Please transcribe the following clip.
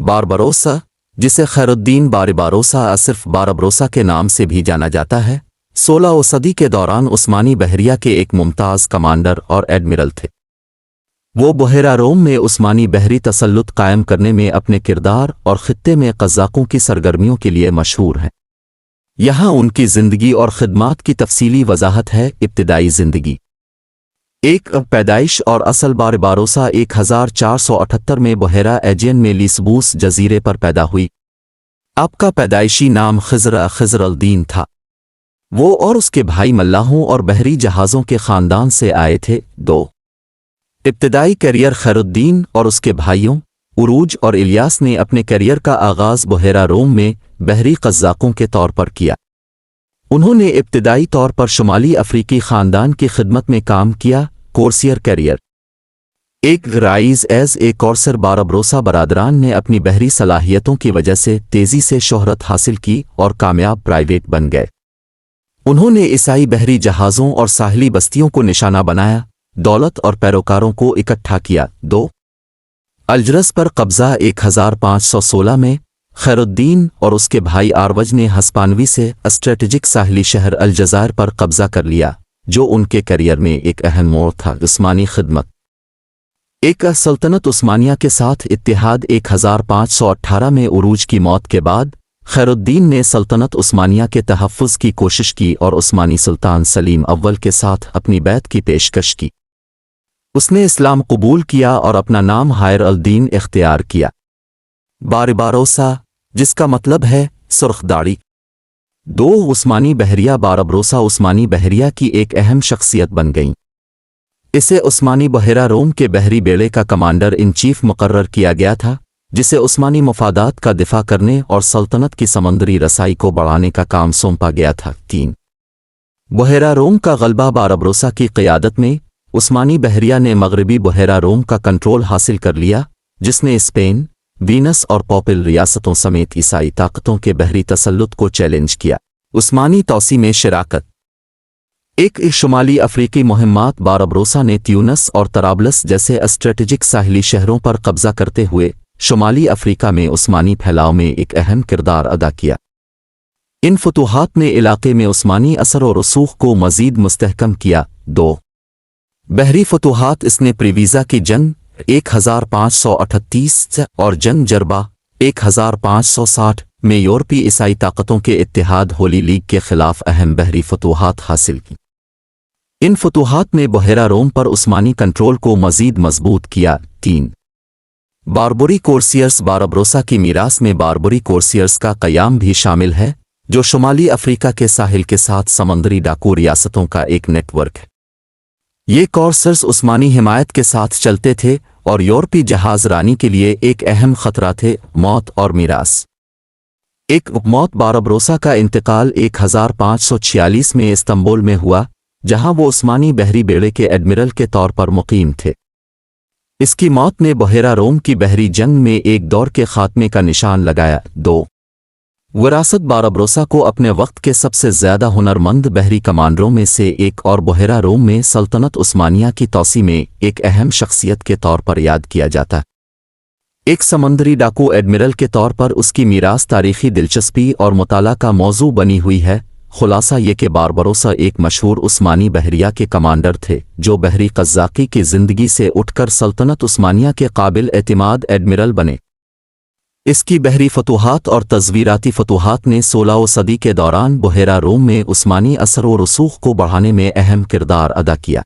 Barbarossa, جسے خیرالدین Barbarossa صرف Barbarossa کے نام سے بھی جانا جاتا ہے، 16ویں صدی کے دوران عثمانی بحریہ کے ایک ممتاز کمانڈر اور ایڈمرل تھے۔ وہ بحیرہ روم میں عثمانی بحری تسلط قائم کرنے میں اپنے کردار اور خطے میں قزاقوں کی سرگرمیوں کے لیے مشہور ہیں۔ یہاں ان کی زندگی اور خدمات کی تفصیلی وضاحت ہے۔ ابتدائی زندگی۔ پیدائش اور اصل بارباروسا 1478 میں بحیرہ ایجین میں لیسبوس جزیرے پر پیدا ہوئی۔ آپ کا پیدائشی نام خضرالدین تھا۔ وہ اور اس کے بھائی ملاحوں اور بحری جہازوں کے خاندان سے آئے تھے۔ ابتدائی کیریئر خیرالدین اور اس کے بھائیوں عروج اور الیاس نے اپنے کیریئر کا آغاز بحیرہ روم میں بحری قزاقوں کے طور پر کیا۔ انہوں نے ابتدائی طور پر شمالی افریقی خاندان کی خدمت میں کام کیا۔ Corsair career. Rise as a corsair Barbarossa برادران نے اپنی بحری صلاحیتوں کی وجہ سے تیزی سے شہرت حاصل کی اور کامیاب پرائیویٹ بن گئے۔ انہوں نے عیسائی بحری جہازوں اور ساحلی بستیوں کو نشانہ بنایا، دولت اور پیروکاروں کو اکٹھا کیا۔ الجرس پر قبضہ 1516 میں خیرالدین اور اس کے بھائی آروج نے ہسپانوی سے اسٹریٹجک ساحلی شہر الجزائر پر قبضہ کر لیا، جو ان کے کیریئر میں ایک اہم موڑ تھا۔ عثمانی خدمت۔ سلطنت عثمانیہ کے ساتھ اتحاد 1518 میں عروج کی موت کے بعد خیرالدین نے سلطنت عثمانیہ کے تحفظ کی کوشش کی اور عثمانی سلطان سلیم اول کے ساتھ اپنی بیعت کی پیشکش کی۔ اس نے اسلام قبول کیا اور اپنا نام حائر الدین اختیار کیا۔ بارباروسا، جس کا مطلب ہے سرخ داڑھی۔ عثمانی بحریہ باربروسا عثمانی بحریہ کی ایک اہم شخصیت بن گئیں۔ اسے عثمانی بحیرہ روم کے بحری بیڑے کا کمانڈر ان چیف مقرر کیا گیا تھا، جسے عثمانی مفادات کا دفاع کرنے اور سلطنت کی سمندری رسائی کو بڑھانے کا کام سونپا گیا تھا۔ بحیرہ روم کا غلبہ باربروسا کی قیادت میں عثمانی بحریہ نے مغربی بحیرہ روم کا کنٹرول حاصل کر لیا، جس نے اسپین، وینس اور پوپل ریاستوں سمیت عیسائی طاقتوں کے بحری تسلط کو چیلنج کیا۔ عثمانی توسیع میں شراکت۔ شمالی افریقی مہمات باربروسا نے تیونس اور طرابلس جیسے اسٹریٹجک ساحلی شہروں پر قبضہ کرتے ہوئے شمالی افریقہ میں عثمانی پھیلاؤ میں ایک اہم کردار ادا کیا۔ ان فتوحات نے علاقے میں عثمانی اثر و رسوخ کو مزید مستحکم کیا۔ بحری فتوحات۔ اس نے پریویزا کی جنگ 1538 اور جنگ جربا 1560 میں یورپی عیسائی طاقتوں کے اتحاد ہولی لیگ کے خلاف اہم بحری فتوحات حاصل کی۔ ان فتوحات نے بحیرہ روم پر عثمانی کنٹرول کو مزید مضبوط کیا۔ باربری کورسیئرز باربروسا کی میراث میں باربری کورسیئرز کا قیام بھی شامل ہے، جو شمالی افریقہ کے ساحل کے ساتھ سمندری ڈاکو ریاستوں کا ایک نیٹ ورک ہے۔ یہ کورسرز عثمانی حمایت کے ساتھ چلتے تھے اور یورپی جہاز رانی کے لیے ایک اہم خطرہ تھے۔ موت اور میراث۔ موت باربروسا کا انتقال 1546 میں استنبول میں ہوا، جہاں وہ عثمانی بحری بیڑے کے ایڈمرل کے طور پر مقیم تھے۔ اس کی موت نے بحیرہ روم کی بحری جنگ میں ایک دور کے خاتمے کا نشان لگایا۔ وراثت باربروسا کو اپنے وقت کے سب سے زیادہ ہنرمند بحری کمانڈروں میں سے ایک اور بحیرہ روم میں سلطنت عثمانیہ کی توسیع میں ایک اہم شخصیت کے طور پر یاد کیا جاتا ہے۔ ایک سمندری ڈاکو ایڈمرل کے طور پر اس کی میراث تاریخی دلچسپی اور مطالعہ کا موضوع بنی ہوئی ہے۔ خلاصہ یہ کہ باربروسا ایک مشہور عثمانی بحریہ کے کمانڈر تھے، جو بحری قزاقی کی زندگی سے اٹھ کر سلطنت عثمانیہ کے قابل اعتماد ایڈمرل بنے۔ اس کی بحری فتوحات اور تزویراتی فتوحات نے 16ویں صدی کے دوران بحیرہ روم میں عثمانی اثر و رسوخ کو بڑھانے میں اہم کردار ادا کیا۔